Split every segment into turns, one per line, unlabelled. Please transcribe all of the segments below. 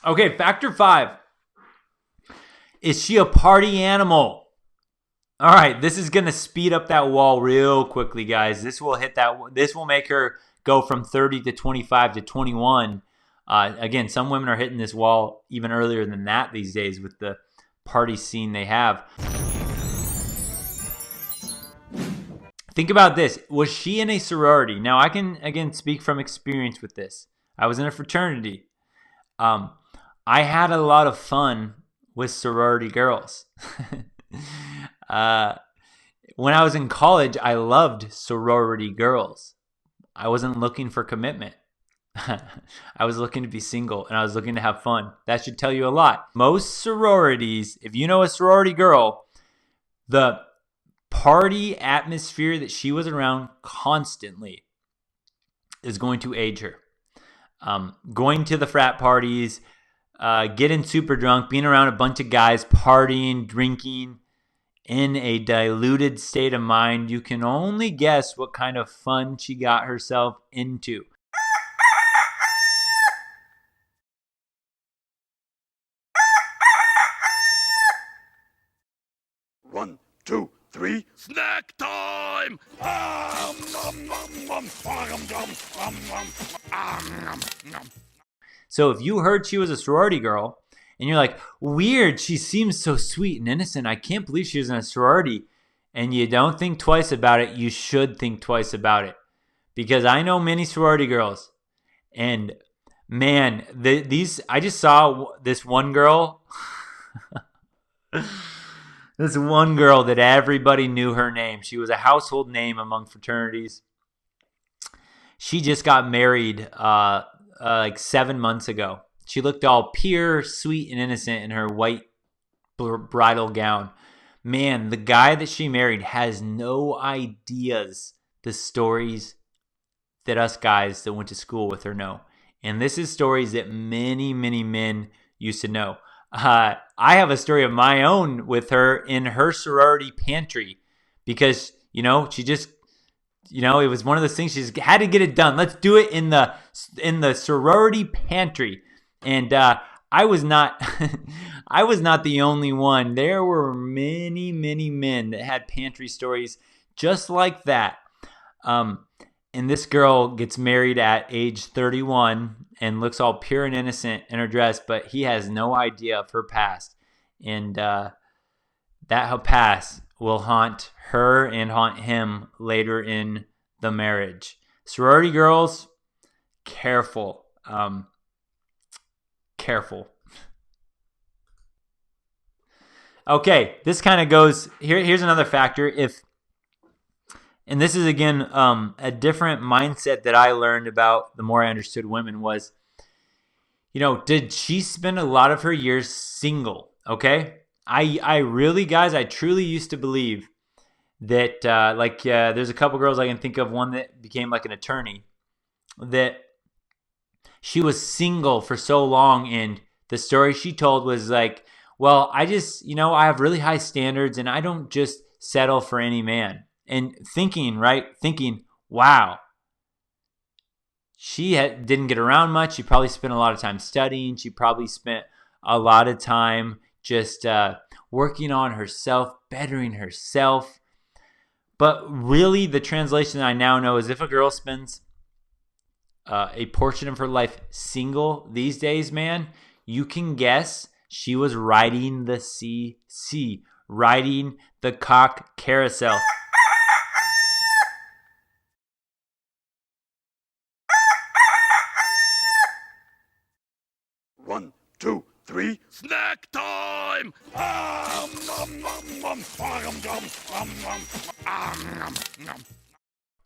Okay, factor 5. Is she a party animal? All right, this is going to speed up that wall real quickly, guys. This will make her go from 30 to 25 to 21. Again, some women are hitting this wall even earlier than that these days with the party scene they have. Think about this. Was she in a sorority? Now, I can, again, speak from experience with this. I was in a fraternity. I had a lot of fun with sorority girls. When I was in college, I loved sorority girls. I wasn't looking for commitment. I was looking to be single, and I was looking to have fun. That should tell you a lot. Most sororities, if you know a sorority girl, the party atmosphere that she was around constantly is going to age her. Going to the frat parties, getting super drunk, being around a bunch of guys, partying, drinking, in a diluted state of mind, you can only guess what kind of fun she got herself into.
One, two, three. Snack time!
So if you heard she was a sorority girl, and you're like, weird, she seems so sweet and innocent, I can't believe she was in a sorority, and you don't think twice about it, you should think twice about it. Because I know many sorority girls, and man, I just saw this one girl, this one girl that everybody knew her name. She was a household name among fraternities. She just got married like 7 months ago. She looked all pure, sweet, and innocent in her white bridal gown. Man, the guy that she married has no ideas the stories that us guys that went to school with her know. And this is stories that many, many men used to know. I have a story of my own with her in her sorority pantry because, she just, it was one of those things. She just had to get it done. Let's do it in the sorority pantry. And I was not I was not the only one. There were many, many men that had pantry stories just like that. And this girl gets married at age 31 and looks all pure and innocent in her dress, but he has no idea of her past. And that her past will haunt her and haunt him later in the marriage. Sorority girls, careful. Careful. Okay, this kind of goes here's another factor. And this is again a different mindset that I learned about the more I understood women was, did she spend a lot of her years single? Okay, I really, guys, I truly used to believe that there's a couple girls I can think of, one that became like an attorney, that she was single for so long, and the story she told was like, well, I just, I have really high standards and I don't just settle for any man. And thinking, wow, she didn't get around much. She probably spent a lot of time studying. She probably spent a lot of time just working on herself, bettering herself. But really, the translation I now know is if a girl spends a portion of her life single these days, man, you can guess she was riding the CC, riding the Cock Carousel.
One, two, three. Snack time!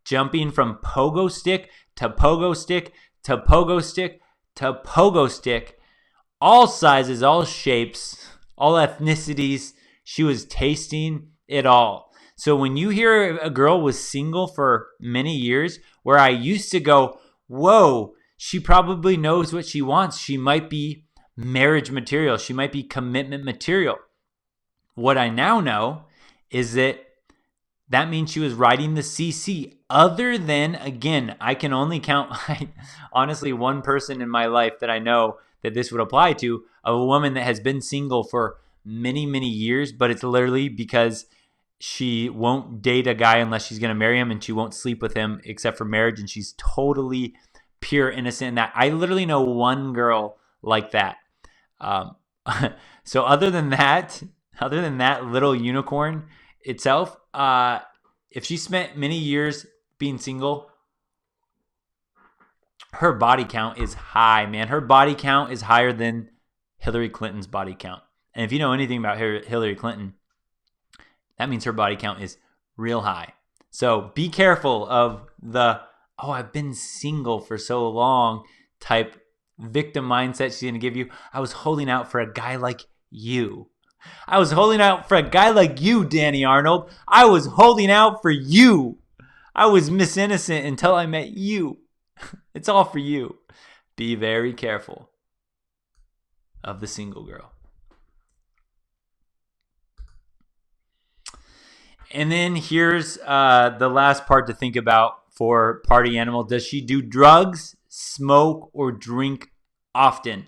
Jumping from pogo stick to pogo stick to pogo stick to pogo stick. All sizes, all shapes, all ethnicities. She was tasting it all. So when you hear a girl was single for many years, where I used to go, whoa, she probably knows what she wants. She might be marriage material. She might be commitment material. What I now know is that means she was riding the CC. Other than, again, I can only count honestly one person in my life that I know that this would apply to, of a woman that has been single for many, many years, but it's literally because she won't date a guy unless she's going to marry him, and she won't sleep with him except for marriage, and she's totally pure innocent in that. I literally know one girl like that. So other than that little unicorn itself, if she spent many years being single, her body count is high, man. Her body count is higher than Hillary Clinton's body count. And if you know anything about Hillary Clinton, that means her body count is real high. So be careful of the, oh, I've been single for so long type victim mindset she's going to give you. I was holding out for a guy like you. I was holding out for a guy like you, Danny Arnold. I was holding out for you. I was Miss Innocent until I met you. It's all for you. Be very careful of the single girl. And then here's the last part to think about for party animal. Does she do drugs, smoke, or drink often?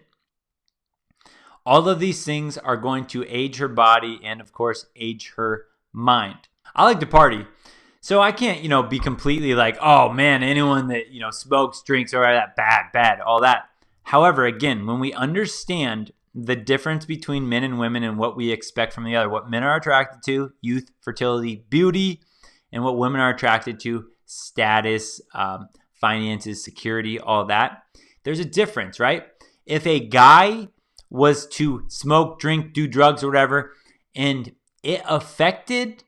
All of these things are going to age her body and, of course, age her mind. I like to party, so I can't, be completely like, oh man, anyone that, smokes, drinks, or that bad, all that. However, again, when we understand the difference between men and women and what we expect from the other, what men are attracted to, youth, fertility, beauty, and what women are attracted to, status, finances, security, all that, there's a difference, right? If a guy was to smoke, drink, do drugs, or whatever, and it affected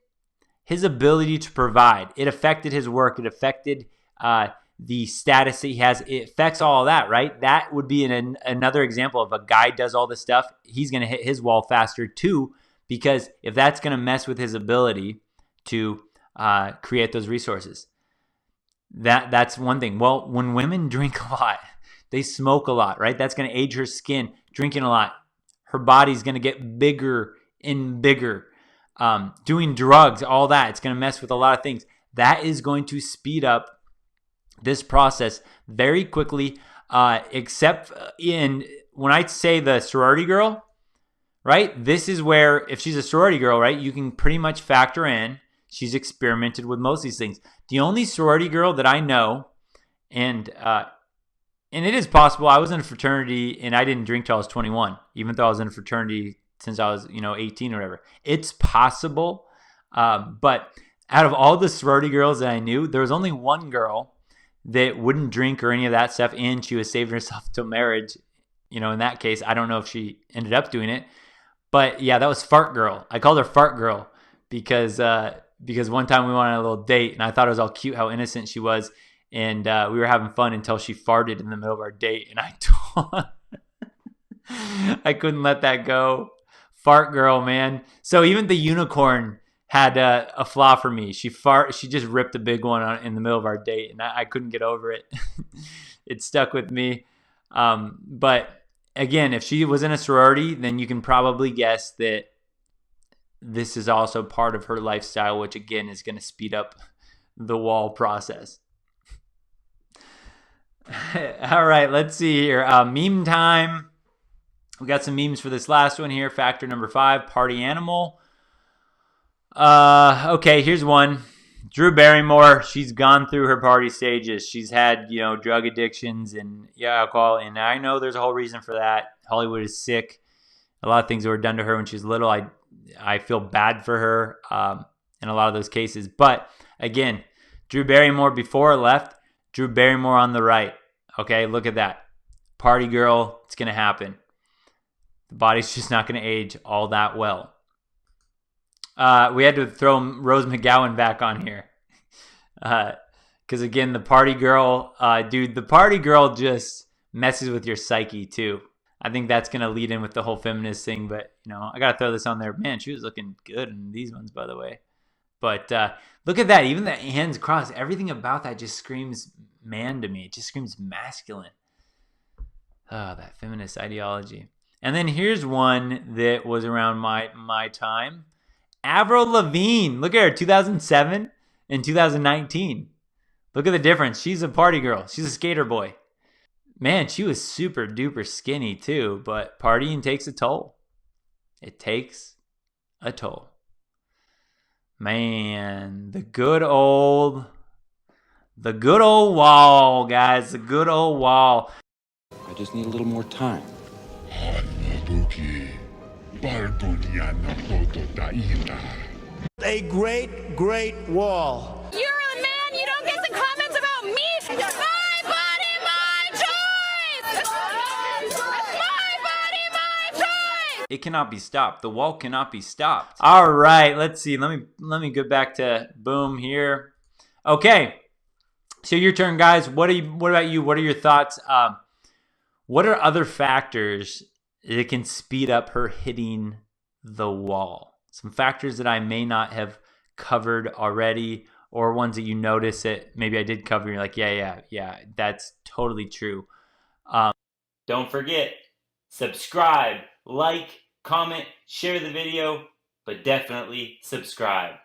his ability to provide, it affected his work, it affected the status that he has, it affects all of that, right? That would be another example of a guy does all this stuff, he's going to hit his wall faster too, because if that's going to mess with his ability to create those resources, that's one thing. Well, when women drink a lot, they smoke a lot, right? That's going to age her skin. Drinking a lot, her body's going to get bigger and bigger. Doing drugs, all that, it's going to mess with a lot of things. That is going to speed up this process very quickly, except when I say the sorority girl, right? This is where, if she's a sorority girl, right, you can pretty much factor in she's experimented with most of these things. The only sorority girl that I know, and it is possible, I was in a fraternity and I didn't drink till I was 21, even though I was in a fraternity since I was 18 or whatever. It's possible, but out of all the sorority girls that I knew, there was only one girl that wouldn't drink or any of that stuff, and she was saving herself till marriage. In that case, I don't know if she ended up doing it, but yeah, that was Fart Girl. I called her Fart Girl because one time we went on a little date, and I thought it was all cute how innocent she was, and we were having fun until she farted in the middle of our date, and I couldn't let that go. Fart Girl, man. So even the unicorn had a flaw for me. She just ripped a big one in the middle of our date, and I couldn't get over it. It stuck with me. But again, if she was in a sorority, then you can probably guess that this is also part of her lifestyle, which again is going to speed up the wall process. All right, let's see here. Meme time. We got some memes for this last one here. Factor number 5, party animal. Okay, here's one. Drew Barrymore, she's gone through her party stages. She's had, drug addictions and alcohol, and I know there's a whole reason for that. Hollywood is sick. A lot of things that were done to her when she was little. I feel bad for her in a lot of those cases. But again, Drew Barrymore before left, Drew Barrymore on the right. Okay, look at that. Party girl, it's going to happen. The body's just not going to age all that well. We had to throw Rose McGowan back on here. Because again, the party girl, the party girl just messes with your psyche too. I think that's going to lead in with the whole feminist thing. But, I got to throw this on there. Man, she was looking good in these ones, by the way. But look at that. Even the hands crossed. Everything about that just screams man to me. It just screams masculine. Oh, that feminist ideology. And then here's one that was around my time. Avril Lavigne. Look at her, 2007 and 2019. Look at the difference. She's a party girl. She's a skater boy. Man, she was super duper skinny too, but partying takes a toll. It takes a toll. Man, the good old wall, guys. The good old wall.
I just need a little more time.
A great wall.
You're a man, you don't get to comment about me. My body, my choice. My body, my choice.
It cannot be stopped. The wall cannot be stopped. All right, let's see. Let me go back to boom here. Okay, so your turn, guys. What about you? What are your thoughts? What are other factors that can speed up her hitting the wall? Some factors that I may not have covered already, or ones that you notice that maybe I did cover. You're like, yeah, that's totally true. Don't forget, subscribe, like, comment, share the video, but definitely subscribe.